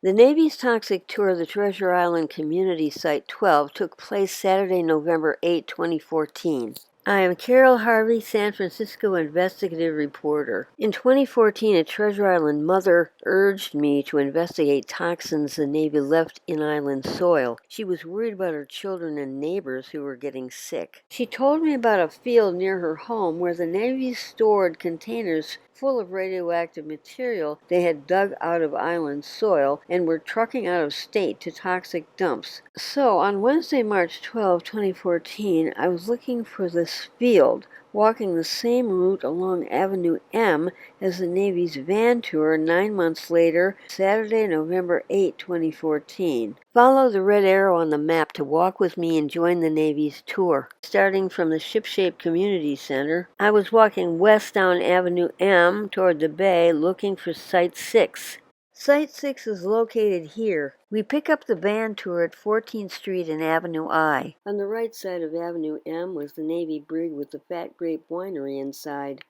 The Navy's toxic tour of the Treasure Island Community Site 12 took place Saturday, November 8, 2014. I am Carol Harvey, San Francisco investigative reporter. In 2014, a Treasure Island mother urged me to investigate toxins the Navy left in island soil. She was worried about her children and neighbors who were getting sick. She told me about a field near her home where the Navy stored containers full of radioactive material they had dug out of island soil and were trucking out of state to toxic dumps. So, on Wednesday, March 12, 2014, I was looking for this field, walking the same route along Avenue M as the Navy's van tour 9 months later, Saturday, November 8, 2014. Follow the red arrow on the map to walk with me and join the Navy's tour. Starting from the Shipshape Community Center, I was walking west down Avenue M toward the bay looking for Site 6. Site 6 is located here. We pick up the van tour at 14th Street and Avenue I. On the right side of Avenue M was the Navy brig with the Fat Grape Winery inside.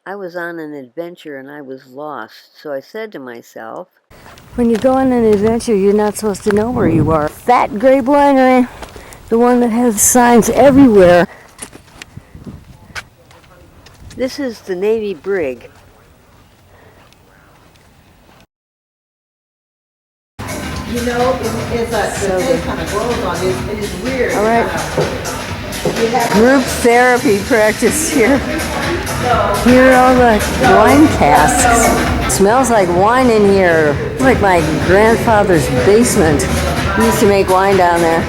I was on an adventure and I was lost, so I said to myself, when you go on an adventure, you're not supposed to know where you are. Fat Grape Winery, the one that has signs everywhere. This is the Navy brig. You know, it's the thing kind of grows on this. It is weird. All right. Group therapy practice here. Here are all the wine casks. Smells like wine in here. Like my grandfather's basement. He used to make wine down there.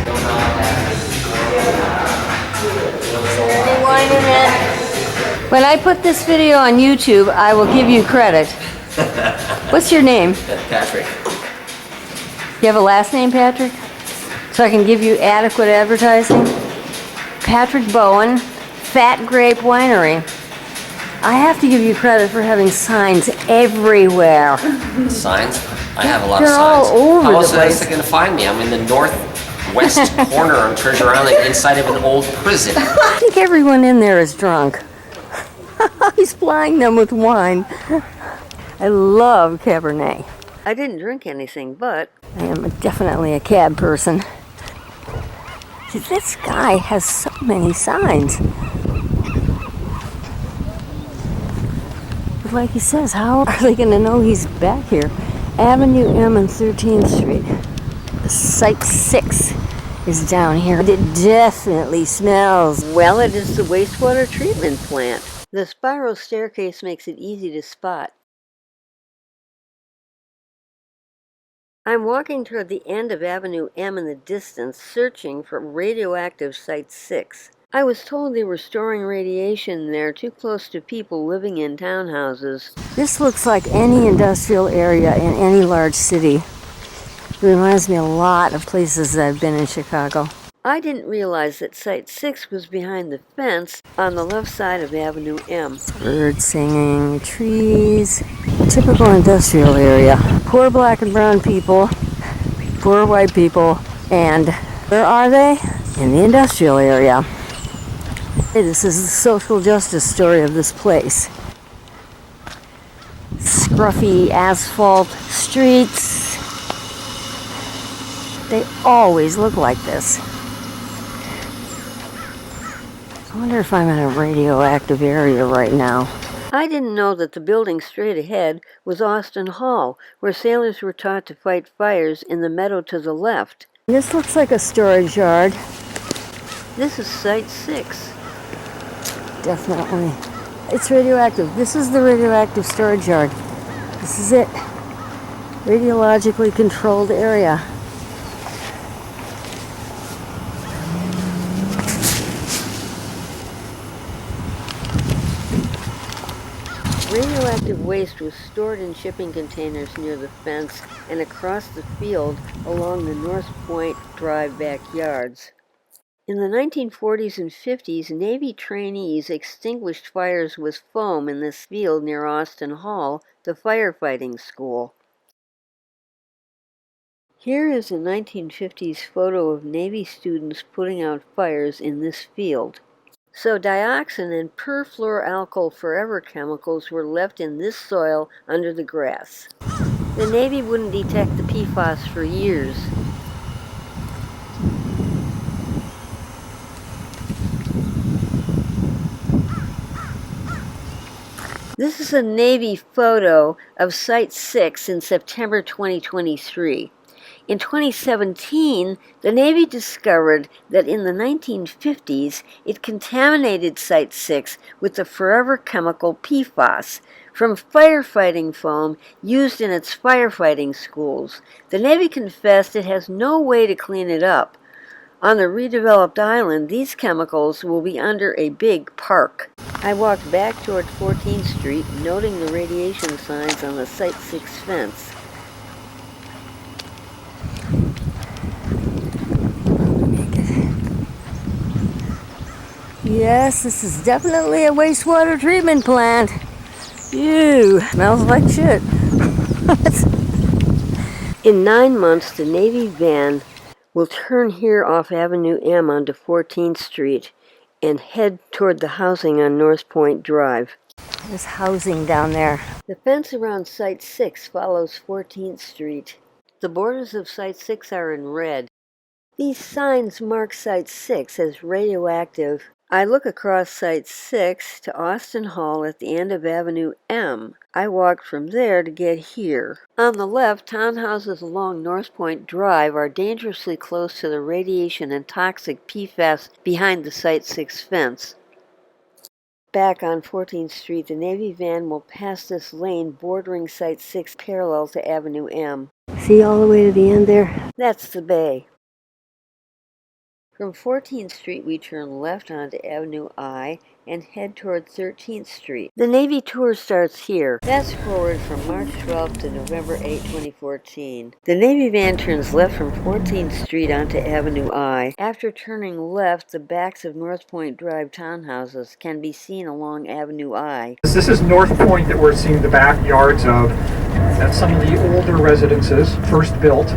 Is there any wine in it? When I put this video on YouTube, I will give you credit. What's your name? Patrick. You have a last name, Patrick? So I can give you adequate advertising? Patrick Bowen, Fat Grape Winery. I have to give you credit for having signs everywhere. Signs? I have a lot They're of signs. all over How the else place. are they going to find me? I'm in the northwest corner on Treasure Island inside of an old prison. I think everyone in there is drunk. He's plying them with wine. I love Cabernet. I didn't drink anything, but I am definitely a cab person. See, this guy has so many signs. But like he says, how are they going to know he's back here? Avenue M and 13th Street. Site 6 is down here. It definitely smells. Well, it is the wastewater treatment plant. The spiral staircase makes it easy to spot. I'm walking toward the end of Avenue M in the distance, searching for radioactive Site 6. I was told they were storing radiation there too close to people living in townhouses. This looks like any industrial area in any large city. It reminds me a lot of places that I've been in Chicago. I didn't realize that Site 6 was behind the fence on the left side of Avenue M. Birds singing, trees, typical industrial area. Poor black and brown people, poor white people, and where are they? In the industrial area. This is the social justice story of this place. Scruffy asphalt streets. They always look like this. I wonder if I'm in a radioactive area right now. I didn't know that the building straight ahead was Austin Hall, where sailors were taught to fight fires in the meadow to the left. This looks like a storage yard. This is Site 6. Definitely. It's radioactive. This is the radioactive storage yard. This is it. Radiologically controlled area. Radioactive waste was stored in shipping containers near the fence and across the field along the North Point Drive backyards. In the 1940s and 50s, Navy trainees extinguished fires with foam in this field near Austin Hall, the firefighting school. Here is a 1950s photo of Navy students putting out fires in this field. So dioxin and perfluoroalkyl forever chemicals were left in this soil under the grass. The Navy wouldn't detect the PFAS for years. This is a Navy photo of Site 6 in September 2023. In 2017, the Navy discovered that in the 1950s, it contaminated Site 6 with the forever chemical PFAS from firefighting foam used in its firefighting schools. The Navy confessed it has no way to clean it up. On the redeveloped island, these chemicals will be under a big park. I walked back toward 14th Street, noting the radiation signs on the Site 6 fence. Yes, this is definitely a wastewater treatment plant. Ew, smells like shit. In 9 months, the Navy van will turn here off Avenue M onto 14th Street and head toward the housing on North Point Drive. There's housing down there. The fence around Site 6 follows 14th Street. The borders of Site 6 are in red. These signs mark Site 6 as radioactive. I look across Site 6 to Austin Hall at the end of Avenue M. I walked from there to get here. On the left, townhouses along North Point Drive are dangerously close to the radiation and toxic PFAS behind the Site 6 fence. Back on 14th Street, the Navy van will pass this lane bordering Site 6 parallel to Avenue M. See all the way to the end there? That's the bay. From 14th Street, we turn left onto Avenue I and head toward 13th Street. The Navy tour starts here. Fast forward from March 12th to November 8, 2014. The Navy van turns left from 14th Street onto Avenue I. After turning left, the backs of North Point Drive townhouses can be seen along Avenue I. This is North Point that we're seeing the backyards of. That's some of the older residences, first built.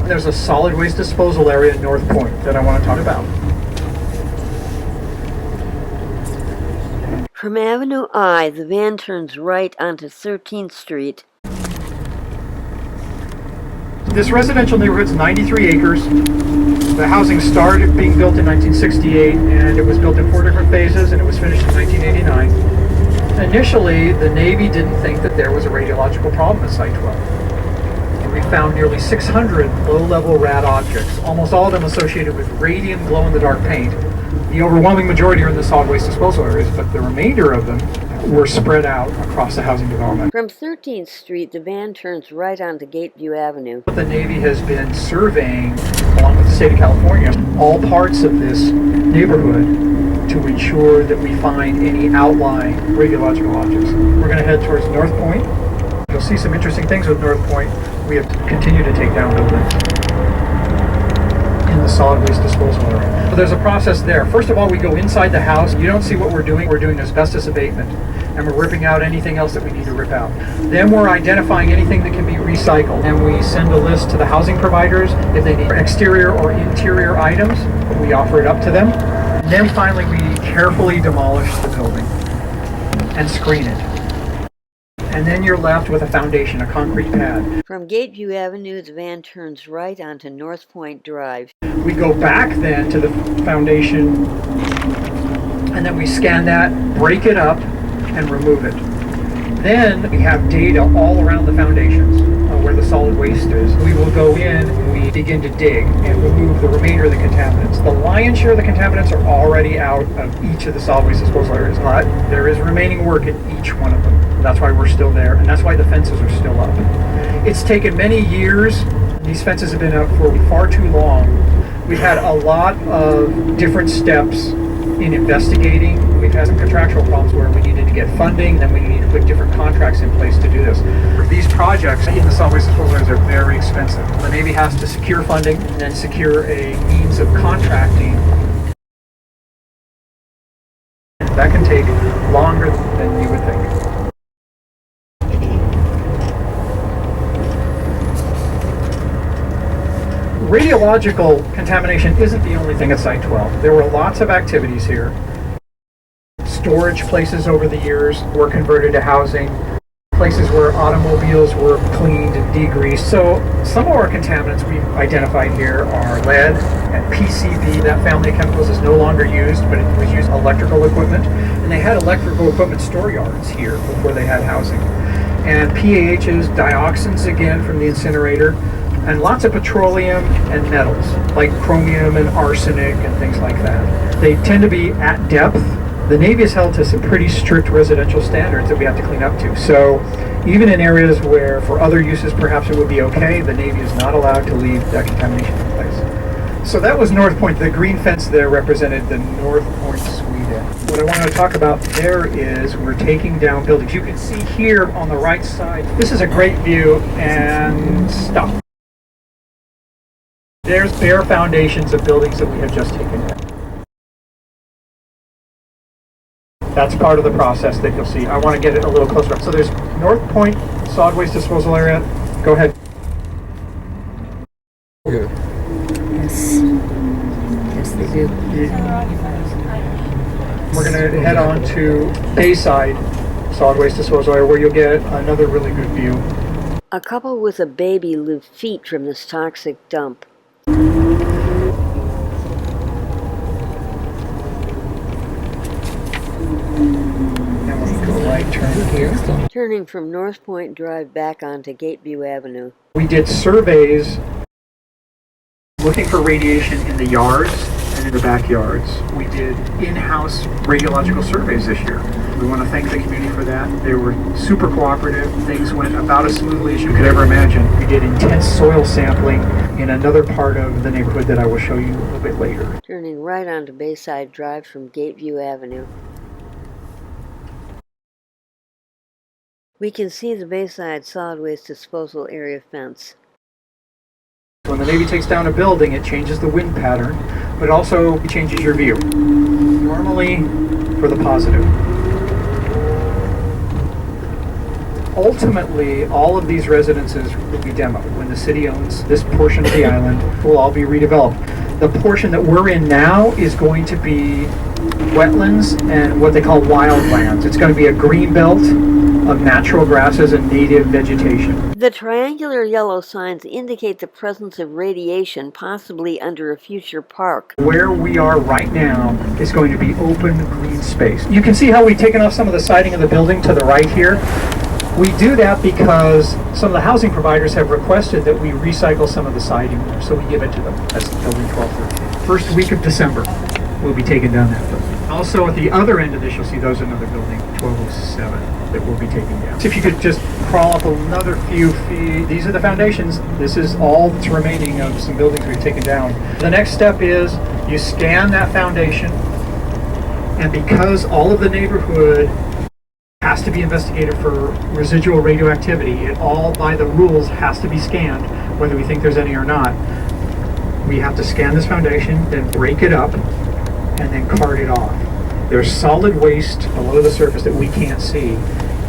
There's a solid waste disposal area at North Point that I want to talk about. From Avenue I, the van turns right onto 13th Street. This residential neighborhood's 93 acres. The housing started being built in 1968, and it was built in 4 different phases, and it was finished in 1989. Initially, the Navy didn't think that there was a radiological problem at Site 12. We found nearly 600 low-level rad objects, almost all of them associated with radium glow-in-the-dark paint. The overwhelming majority are in the solid waste disposal areas, but the remainder of them were spread out across the housing development. From 13th Street, the van turns right onto Gateview Avenue. The Navy has been surveying, along with the state of California, all parts of this neighborhood to ensure that we find any outlying radiological objects. We're going to head towards North Point. You'll see some interesting things with North Point. We have to continue to take down buildings in the solid waste disposal area. So there's a process there. First of all, we go inside the house. You don't see what we're doing. We're doing asbestos abatement, and we're ripping out anything else that we need to rip out. Then we're identifying anything that can be recycled, and we send a list to the housing providers if they need exterior or interior items. We offer it up to them. And then finally, we carefully demolish the building and screen it. And then you're left with a foundation, a concrete pad. From Gateview Avenue, the van turns right onto North Point Drive. We go back then to the foundation, and then we scan that, break it up, and remove it. Then we have data all around the foundations where the solid waste is. We will go in and we begin to dig and remove the remainder of the contaminants. The lion's share of the contaminants are already out of each of the solid waste disposal areas, but there is remaining work in each one of them. That's why we're still there, and that's why the fences are still up. It's taken many years. These fences have been up for far too long. We've had a lot of different steps in investigating. We've had some contractual problems where we needed to get funding, then we needed to put different contracts in place to do this. These projects in the solid waste disposal areas are very expensive. The Navy has to secure funding and then secure a means of contracting. That can take longer than you would think. Radiological contamination isn't the only thing at Site 12. There were lots of activities here. Storage places over the years were converted to housing. places where automobiles were cleaned and degreased. So some of our contaminants we've identified here are lead and PCB. That family of chemicals is no longer used, but it was used in electrical equipment. And they had electrical equipment store yards here before they had housing. And PAHs, dioxins again from the incinerator, and lots of petroleum and metals like chromium and arsenic and things like that. They tend to be at depth. The Navy has held to some pretty strict residential standards that we have to clean up to. So even in areas where for other uses perhaps it would be okay, the Navy is not allowed to leave that contamination in place. So that was North Point. The green fence there represented the North Point, Sweden. What I want to talk about there is we're taking down buildings. You can see here on the right side, this is a great view, and stop. There's bare foundations of buildings that we have just taken down. That's part of the process that you'll see. I want to get it a little closer up. So there's North Point solid waste disposal area. Go ahead. Yes. Yes, they do. We're going to head on to Bayside solid waste disposal area where you'll get another really good view. A couple with a baby live feet from this toxic dump. And we go right turn here. Turning from North Point Drive back onto Gateview Avenue. We did surveys looking for radiation in the yards and in the backyards. We did in-house radiological surveys this year. We want to thank the community for that. They were super cooperative. Things went about as smoothly as you could ever imagine. We did intense soil sampling in another part of the neighborhood that I will show you a little bit later. Turning right onto Bayside Drive from Gateview Avenue. We can see the Bayside solid waste disposal area fence. When the Navy takes down a building, it changes the wind pattern, but also changes your view. Normally for the positive. Ultimately, all of these residences will be demoed. When the city owns this portion of the island, it will all be redeveloped. The portion that we're in now is going to be wetlands and what they call wildlands. It's going to be a green belt of natural grasses and native vegetation. The triangular yellow signs indicate the presence of radiation, possibly under a future park. Where we are right now is going to be open green space. You can see how we've taken off some of the siding of the building to the right here. We do that because some of the housing providers have requested that we recycle some of the siding there, so we give it to them. That's building 1213. First week of December, we'll be taking down that building. Also at the other end of this, you'll see those another building, 1207, that we'll be taking down. So if you could just crawl up another few feet. These are the foundations. This is all that's remaining of some buildings we've taken down. The next step is you scan that foundation, and because all of the neighborhood has to be investigated for residual radioactivity, it all by the rules has to be scanned, whether we think there's any or not. We have to scan this foundation, then break it up, and then cart it off. There's solid waste below the surface that we can't see,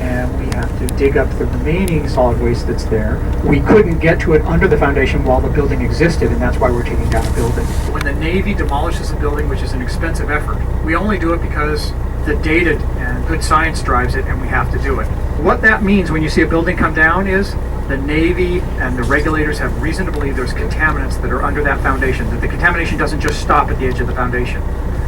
and we have to dig up the remaining solid waste that's there. We couldn't get to it under the foundation while the building existed, and that's why we're taking down the building. When the Navy demolishes a building, which is an expensive effort, we only do it because the data and good science drives it, and we have to do it. What that means when you see a building come down is the Navy and the regulators have reason to believe there's contaminants that are under that foundation, that the contamination doesn't just stop at the edge of the foundation.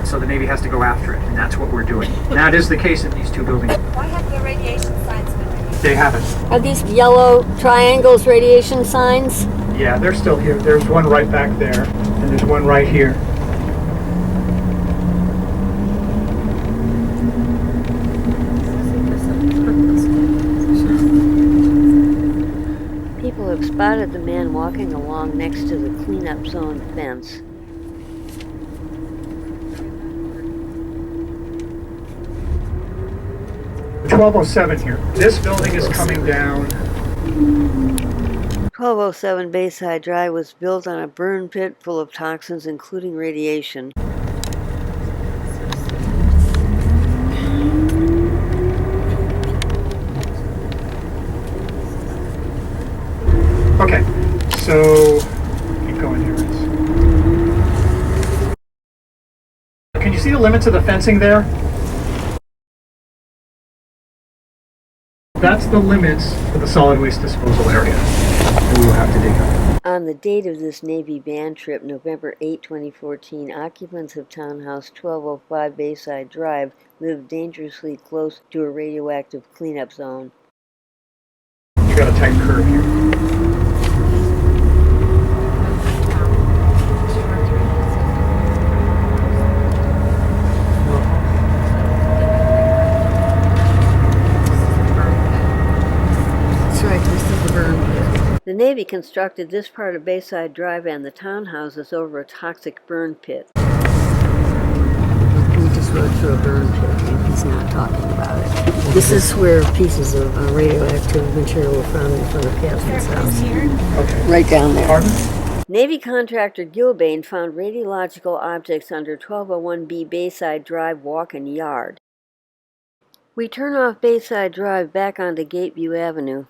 So the Navy has to go after it, and that's what we're doing. That is the case in these two buildings. Why have the radiation signs been removed? They haven't. Are these yellow triangles radiation signs? Yeah, they're still here. There's one right back there, and there's one right here. People have spotted the man walking along next to the cleanup zone fence. .1207 here. This building is coming down. 1207 Bayside Drive was built on a burn pit full of toxins, including radiation. Okay, so keep going here. Can you see the limits of the fencing there? That's the limits of the solid waste disposal area that we will have to dig up. On the date of this Navy band trip, November 8, 2014, occupants of Townhouse 1205 Bayside Drive lived dangerously close to a radioactive cleanup zone. You got a tight curve here. That's right, this is the burn pit. The Navy constructed this part of Bayside Drive and the townhouses over a toxic burn pit. We just rode through a burn pit and he's not talking about it. This is where pieces of radioactive material were found in front of Catherine's house. Okay. Right down there. Pardon? Navy contractor Gilbane found radiological objects under 1201B Bayside Drive walk and yard. We turn off Bayside Drive back onto Gateview Avenue.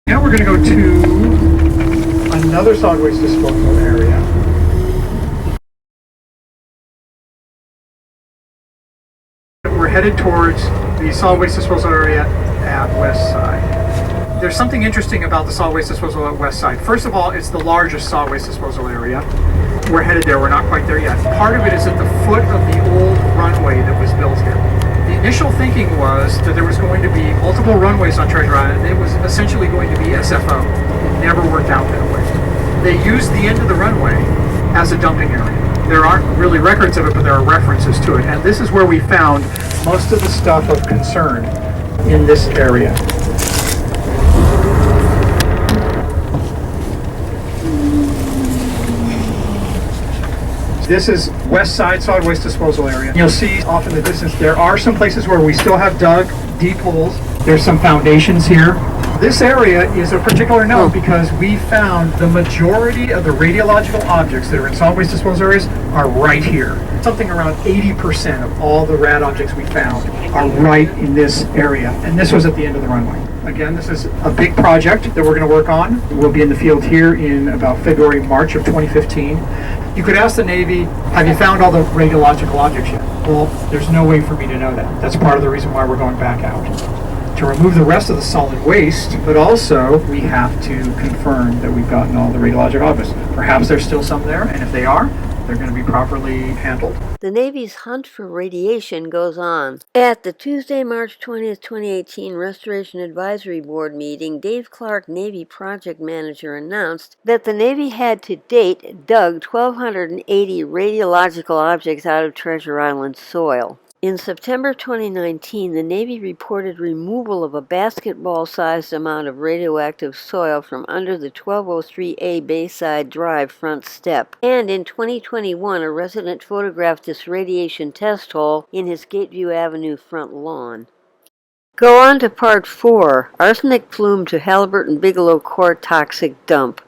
Now we're going to go to another solid waste disposal area. We're headed towards the solid waste disposal area at West Side. There's something interesting about the solid waste disposal at West Side. First of all, it's the largest solid waste disposal area. We're headed there, we're not quite there yet. Part of it is at the foot of the old runway that was built here. The initial thinking was that there was going to be multiple runways on Treasure Island. It was essentially going to be SFO. It never worked out that way. They used the end of the runway as a dumping area. There aren't really records of it, but there are references to it. And this is where we found most of the stuff of concern in this area. This is West Side Solid Waste Disposal Area. You'll see off in the distance there are some places where we still have dug deep holes. There's some foundations here. This area is of particular note because we found the majority of the radiological objects that are in solid waste disposal areas are right here. Something around 80% of all the rad objects we found are right in this area. And this was at the end of the runway. Again, this is a big project that we're going to work on. We'll be in the field here in about February, March of 2015. You could ask the Navy, have you found all the radiological objects yet? Well, there's no way for me to know that. That's part of the reason why we're going back out. To remove the rest of the solid waste, but also we have to confirm that we've gotten all the radiological objects. Perhaps there's still some there, and if they are, they're going to be properly handled. The Navy's hunt for radiation goes on. At the Tuesday, March 20th, 2018 Restoration Advisory Board meeting, Dave Clark, Navy Project Manager, announced that the Navy had to date dug 1,280 radiological objects out of Treasure Island soil. In September 2019, the Navy reported removal of a basketball-sized amount of radioactive soil from under the 1203A Bayside Drive front step. And in 2021, a resident photographed this radiation test hole in his Gateview Avenue front lawn. Go on to Part 4, Arsenic Plume to Halliburton Bigelow Court Toxic Dump.